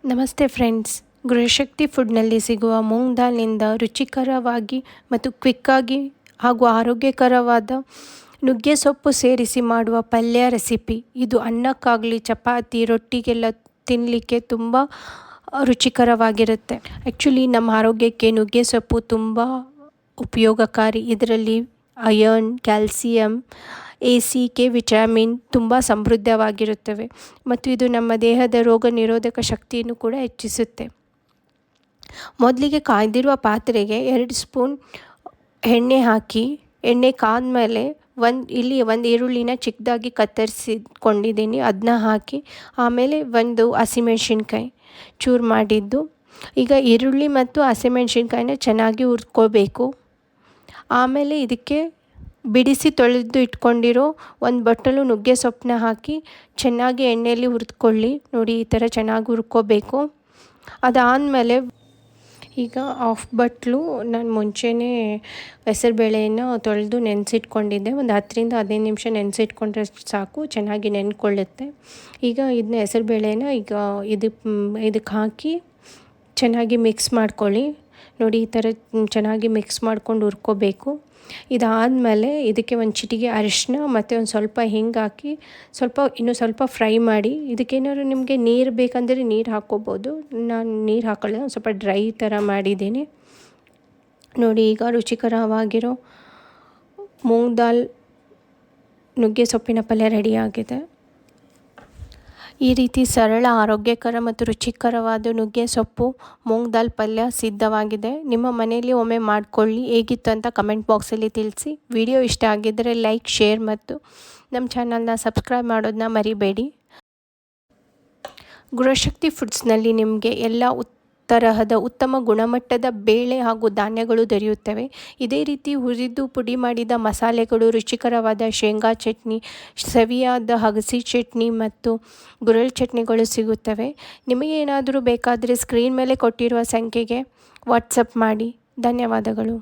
ನಮಸ್ತೆ ಫ್ರೆಂಡ್ಸ್, ಗೃಹಶಕ್ತಿ ಫುಡ್ನಲ್ಲಿ ಸಿಗುವ ಮೂಂಗ್ ದಾಲ್ನಿಂದ ರುಚಿಕರವಾಗಿ ಮತ್ತು ಕ್ವಿಕ್ಕಾಗಿ ಹಾಗೂ ಆರೋಗ್ಯಕರವಾದ ನುಗ್ಗೆ ಸೊಪ್ಪು ಸೇರಿಸಿ ಮಾಡುವ ಪಲ್ಯ ರೆಸಿಪಿ. ಇದು ಅನ್ನಕ್ಕಾಗಲಿ ಚಪಾತಿ ರೊಟ್ಟಿಗೆಲ್ಲ ತಿನ್ನಲಿಕ್ಕೆ ತುಂಬ ರುಚಿಕರವಾಗಿರುತ್ತೆ. ಆ್ಯಕ್ಚುಲಿ ನಮ್ಮ ಆರೋಗ್ಯಕ್ಕೆ ನುಗ್ಗೆ ಸೊಪ್ಪು ತುಂಬ ಉಪಯೋಗಕಾರಿ. ಇದರಲ್ಲಿ ಅಯರ್ನ್, ಕ್ಯಾಲ್ಸಿಯಂ, ಕೆ ವಿಟಮಿನ್ ತುಂಬ ಸಮೃದ್ಧವಾಗಿರುತ್ತವೆ ಮತ್ತು ಇದು ನಮ್ಮ ದೇಹದ ರೋಗ ನಿರೋಧಕ ಶಕ್ತಿಯನ್ನು ಕೂಡ ಹೆಚ್ಚಿಸುತ್ತೆ. ಮೊದಲಿಗೆ ಕಾಯ್ದಿರುವ ಪಾತ್ರೆಗೆ 2 ಸ್ಪೂನ್ ಎಣ್ಣೆ ಹಾಕಿ, ಎಣ್ಣೆ ಕಾದ್ಮೇಲೆ ಒಂದು ಈರುಳ್ಳಿನ ಚಿಕ್ಕದಾಗಿ ಕತ್ತರಿಸಿಕೊಂಡಿದ್ದೀನಿ, ಅದನ್ನ ಹಾಕಿ ಆಮೇಲೆ ಒಂದು ಹಸಿಮೆಣ್ಸಿನ್ಕಾಯಿ ಚೂರು ಮಾಡಿದ್ದು. ಈಗ ಈರುಳ್ಳಿ ಮತ್ತು ಹಸಿಮೆಣ್ಸಿನ್ಕಾಯಿನ ಚೆನ್ನಾಗಿ ಹುರ್ಕೋಬೇಕು. ಆಮೇಲೆ ಇದಕ್ಕೆ ಬಿಡಿಸಿ ತೊಳೆದು ಇಟ್ಕೊಂಡಿರೋ ಒಂದು ಬಟ್ಟಲು ನುಗ್ಗೆ ಸೊಪ್ಪನ್ನ ಹಾಕಿ ಚೆನ್ನಾಗಿ ಎಣ್ಣೆಯಲ್ಲಿ ಹುರಿದುಕೊಳ್ಳಿ. ನೋಡಿ, ಈ ಥರ ಚೆನ್ನಾಗಿ ಹುರ್ಕೋಬೇಕು. ಅದಾದಮೇಲೆ ಈಗ ಹಾಫ್ ಬಟ್ಲು ನಾನು ಮುಂಚೆನೇ ಹೆಸರುಬೇಳೆಯನ್ನು ತೊಳೆದು ನೆನೆಸಿಟ್ಕೊಂಡಿದ್ದೆ. ಒಂದು 10-15 ನಿಮಿಷ ನೆನೆಸಿಟ್ಕೊಂಡ್ರೆ ಸಾಕು, ಚೆನ್ನಾಗಿ ನೆನ್ಕೊಳ್ಳುತ್ತೆ. ಈಗ ಇದನ್ನ ಹೆಸರುಬೇಳೆನ ಇದಕ್ಕೆ ಹಾಕಿ ಚೆನ್ನಾಗಿ ಮಿಕ್ಸ್ ಮಾಡ್ಕೊಳ್ಳಿ. ನೋಡಿ, ಈ ಥರ ಚೆನ್ನಾಗಿ ಮಿಕ್ಸ್ ಮಾಡ್ಕೊಂಡು ಹುರ್ಕೋಬೇಕು. ಇದಾದಮೇಲೆ ಇದಕ್ಕೆ ಒಂದು ಚಿಟಿಕೆ ಅರಿಶಿನ ಮತ್ತು ಒಂದು ಸ್ವಲ್ಪ ಹಿಂಗೆ ಹಾಕಿ ಇನ್ನೂ ಸ್ವಲ್ಪ ಫ್ರೈ ಮಾಡಿ. ಇದಕ್ಕೇನಾದ್ರು ನಿಮಗೆ ನೀರು ಬೇಕಂದರೆ ನೀರು ಹಾಕ್ಕೋಬೋದು. ನಾನು ನೀರು ಹಾಕೊಳ್ಳಿ, ಒಂದು ಸ್ವಲ್ಪ ಡ್ರೈ ಥರ ಮಾಡಿದ್ದೀನಿ. ನೋಡಿ, ಈಗ ರುಚಿಕರವಾಗಿರೋ ಮೂಂಗ್ ದಾಲ್ ನುಗ್ಗೆ ಸೊಪ್ಪಿನ ಪಲ್ಯ ರೆಡಿಯಾಗಿದೆ. ಈ ರೀತಿ ಸರಳ, ಆರೋಗ್ಯಕರ ಮತ್ತು ರುಚಿಕರವಾದ ನುಗ್ಗೆ ಸೊಪ್ಪು ಮೂಂಗ್ ದಾಲ್ ಪಲ್ಯ ಸಿದ್ಧವಾಗಿದೆ. ನಿಮ್ಮ ಮನೆಯಲ್ಲಿ ಒಮ್ಮೆ ಮಾಡಿಕೊಳ್ಳಿ. ಹೇಗಿತ್ತು ಅಂತ ಕಮೆಂಟ್ ಬಾಕ್ಸಲ್ಲಿ ತಿಳಿಸಿ. ವಿಡಿಯೋ ಇಷ್ಟ ಆಗಿದ್ದರೆ ಲೈಕ್, ಶೇರ್ ಮತ್ತು ನಮ್ಮ ಚಾನಲ್ನ ಸಬ್ಸ್ಕ್ರೈಬ್ ಮಾಡೋದನ್ನ ಮರಿಬೇಡಿ. ಗೃಹಶಕ್ತಿ ಫುಡ್ಸ್ನಲ್ಲಿ ನಿಮಗೆ ಎಲ್ಲ ತರಹದ ಉತ್ತಮ ಗುಣಮಟ್ಟದ ಬೇಳೆ ಹಾಗೂ ಧಾನ್ಯಗಳು ದೊರೆಯುತ್ತವೆ. ಇದೇ ರೀತಿ ಹುರಿದು ಪುಡಿ ಮಾಡಿದ ಮಸಾಲೆಗಳು, ರುಚಿಕರವಾದ ಶೇಂಗಾ ಚಟ್ನಿ, ಸವಿಯಾದ ಅಗಸೆ ಚಟ್ನಿ ಮತ್ತು ಗುರೆಳ್ಳು ಚಟ್ನಿಗಳು ಸಿಗುತ್ತವೆ. ನಿಮಗೇನಾದರೂ ಬೇಕಾದರೆ ಸ್ಕ್ರೀನ್ ಮೇಲೆ ಕೊಟ್ಟಿರುವ ಸಂಖ್ಯೆಗೆ ವಾಟ್ಸಪ್ ಮಾಡಿ. ಧನ್ಯವಾದಗಳು.